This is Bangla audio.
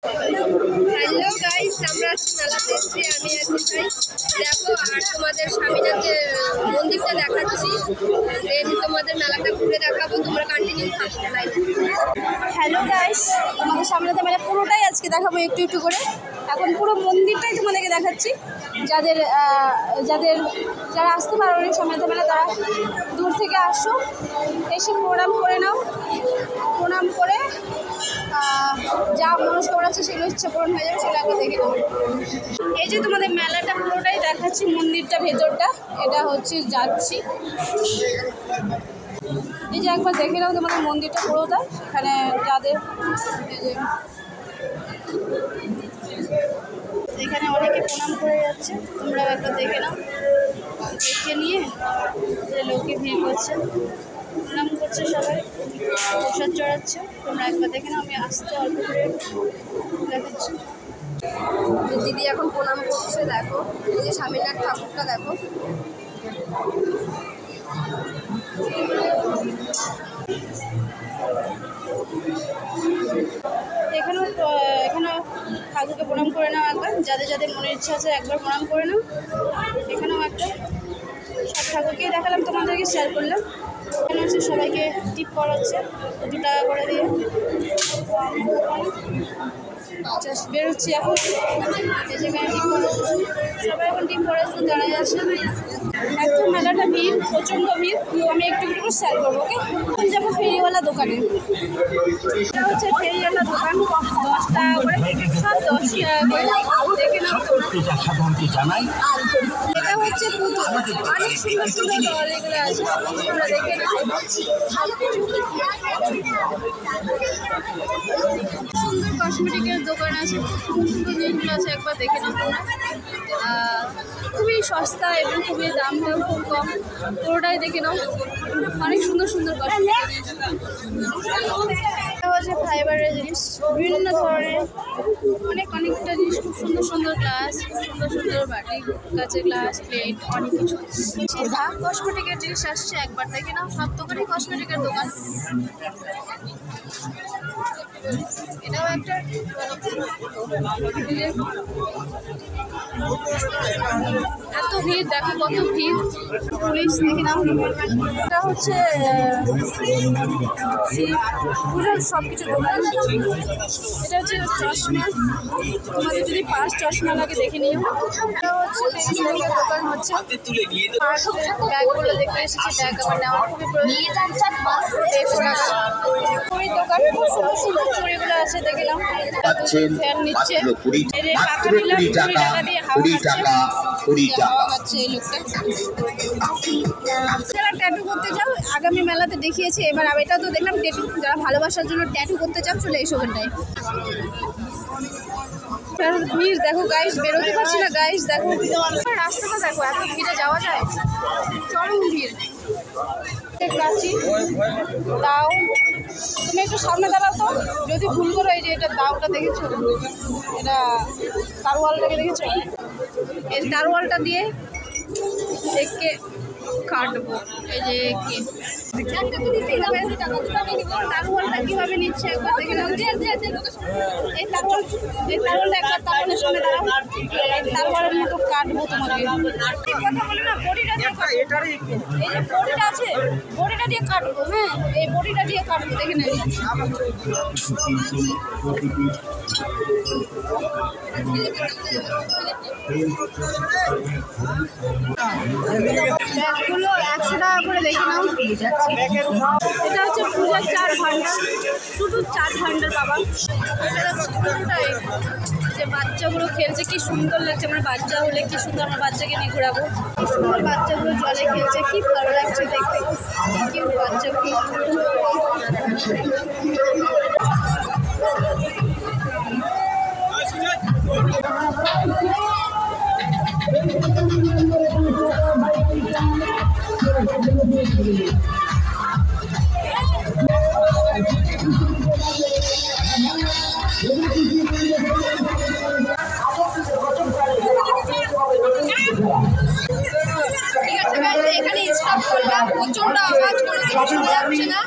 হ্যালো গাইস, আমরা মেলাতে এসেছি। আমি আছি ভাই, দেখো আর তোমাদের স্বামীনাথের মন্দিরটা দেখাচ্ছি, দেন তোমাদের মেলাটা ঘুরে দেখাবো। তোমরা কন্টিনিউ থাকো লাইভে। হ্যালো গাইস, তোমাদের স্বামীনাথের মেলা পুরোটাই আজকে দেখাবো একটু একটু করে। এখন পুরো মন্দিরটাই তোমাদেরকে দেখাচ্ছি। যারা আসতে পারোনি স্বামীনাথের মেলা, তারা দূর থেকে আসো, এসে প্রণাম করে নাও। প্রণাম করে যা মনস্কামনা আছে সেগুলো ইচ্ছে পূরণ হয়ে যাবে, সেটা একবার দেখে নাও। এই যে তোমাদের মেলাটা পুরোটাই দেখাচ্ছি, মন্দিরটা ভেতরটা এটা হচ্ছে যাচ্ছি। এই যে একবার দেখে নাও তোমাদের মন্দিরটা পুরোটা। এখানে যাদের এখানে অনেকে প্রণাম করে যাচ্ছে, তোমরা একবার দেখে নাও। দেখে নিয়ে যে লোকে ভিড় করছে, প্রণাম করছে, সবাই প্রসাদ চড়াচ্ছে। তোমরা একবার দেখে নাও, আমি আসতে অল্প করে দেখাচ্ছি। দিদি এখন প্রণাম করছে, দেখো এই যে স্বামীনাথ ঠাকুরটা দেখো। এখানেও ঠাকুরকে প্রণাম করে নাও একবার, যাদের মনের ইচ্ছা আছে একবার প্রণাম করে নাও। এখানেও একটা সব ঠাকুরকেই দেখালাম, তোমাদেরকে শেয়ার করলাম। এখানে হচ্ছে সবাইকে টিপ করাচ্ছে 2 টাকা করে দিয়ে। জাস্ট বেরোচ্ছি এখন, এই জায়গায় টিপ করাচ্ছে সবাই, এখন টিপ করার জন্য দাঁড়ায় আছে। এখন মেলাটা ভিড়, প্রচণ্ড ভিড়। আমি একটু একটু করে শেয়ার করবো, ওকে? এখন যাবো ফেরিওয়ালা দোকানে। এটা হচ্ছে ফেরিওয়ালা দোকান, 10 টাকা করে, সব 10 টাকা করে। দেখে নাও। এটা হচ্ছে পুতুল, অনেক সুন্দর সুন্দর দল এগুলো আছে, তোমরা দেখে নাও। সুন্দর কসমেটিকের দোকান আছে, সুন্দর জিনিসগুলো আছে, একবার দেখে নাও তোমরা। খুবই সস্তা এবং খুবই দামটাও খুব কম, পুরোটাই দেখে নাও। অনেক সুন্দর সুন্দর কসমেটিক হচ্ছে, ফাইবারের জিনিস, বিভিন্ন ধরনের অনেকটা জিনিস, খুব সুন্দর সুন্দর গ্লাস, সুন্দর সুন্দর বাটি, কাঁচের গ্লাস, প্লেট, অনেক কিছু। কসমেটিকের জিনিস আসছে, একবার দেখে নাও। সব দোকানই কসমেটিকের দোকান। এটাও একটা এত ভিড়, দেখো কত ভিড়, পুলিশ দেখে নাও। এটা হচ্ছে পুজোর সব কিছু দোকান। এটা হচ্ছে চশমা, তোমাদের যদি 5 চশমা লাগে দেখে নিও। এটা হচ্ছে পেন্সিলের দোকান, হচ্ছে ব্যাগগুলো দেখতে এসেছি, ব্যাগ আমার নেওয়া খুবই প্রয়োজন। 150 টাকা ওই দোকান, সুন্দর সুন্দর চুড়িগুলো আছে, দেখে নাও। ফ্যান নিচ্ছে, এই যে টাকা নিলাম 20 টাকা দিয়ে হাওয়া খাচ্ছে এই লোকটা। যারা ট্যাটু করতে চাও, আগামী মেলাতে দেখিয়েছি, এবার এটাও তো দেখলাম ট্যাটু। যারা ভালোবাসার জন্য ট্যাটু করতে চাও, চলে এসো ওখানটায়। ভিড় দেখো গাইস, বেরোতে পারছি না গাইস, দেখো রাস্তাটা দেখো, এত ভিড়ে যাওয়া যায়, চরম ভিড়। কাছি দাও, তুমি একটু সামনে দাঁড়াও তো, যদি ভুল করো। এই যে এটা দাওটা দেখেছো, এটা তারওয়ালটাকে দেখেছো, এই তারওয়ালটা দিয়ে একে কাটবো। এই যে তারওয়ালটা কিভাবে নিচ্ছে একবার দেখে নাও। এই তারওয়ালটা একবার তারওয়ালের সামনে দাঁড়াও, এই তারওয়ালের মতো কাটবো তোমাকে। কথা বলো না, বডিটা দিয়ে কাটবো। এই যে বডিটা আছে, বডিটা দিয়ে কাটবো। হ্যাঁ, এই বডিটা দিয়ে কাটবো, দেখে নেন। ব্যাগগুলো 100 টাকা করে, দেখে নাও। এটা হচ্ছে পূজার 4 ভান্ডার, শুধু 4 ভান্ডার বাবা। এটা পুরোটাই যে বাচ্চাগুলো খেলছে, কি সুন্দর লাগছে। আমার বাচ্চা হলে কি সুন্দর, আমার বাচ্চাকে নিয়ে ঘোরাবো। কি সুন্দর বাচ্চাগুলো জলে খেলছে, কি ভালো লাগছে দেখতে, কি বাচ্চাগুলো। এখানে স্টপ করলাম, প্রচন্ড আওয়াজ করে শোনা যাচ্ছে না।